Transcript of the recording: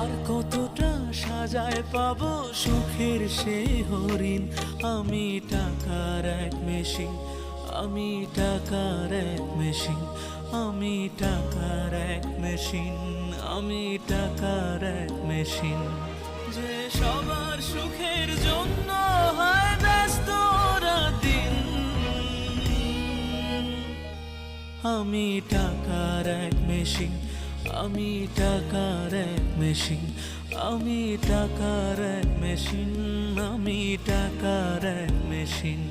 আর কতটা সাজায় পাবো সুখের সেই হরিণ। আমি টাকার এক মেশিন, আমি টাকার এক মেশিন, আমি টাকার এক মেশিন, আমি টাকার এক মেশিন। যে সবার সুখের জন্য হয় ব্যস্ত দিন। আমি টাকার এক মেশিন, আমি টাকার এক মেশিন, আমি টাকার এক মেশিন, আমি টাকার এক মেশিন।